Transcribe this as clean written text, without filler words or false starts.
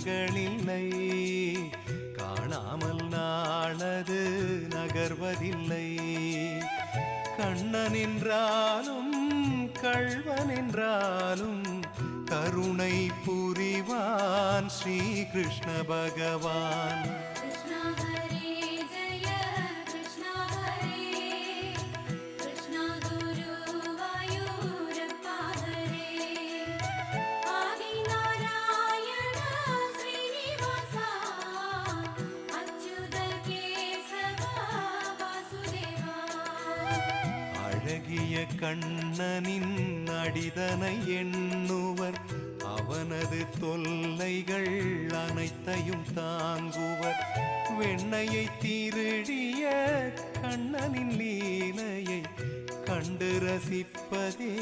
கண்களில்லை, காணாமல் நாளது நகர்வதில்லை. கண்ணன் என்றாலும் கள்வன் என்றாலும் கருணை புரிவான் ஸ்ரீ கிருஷ்ண பகவான். அழகிய கண்ணனின் அடிதனை எண்ணுவர், அவனது தொல்லைகள் அனைத்தையும் தாங்குவர். வெண்ணையை திருடிய கண்ணனின் லீலையை கண்டு ரசிப்பதே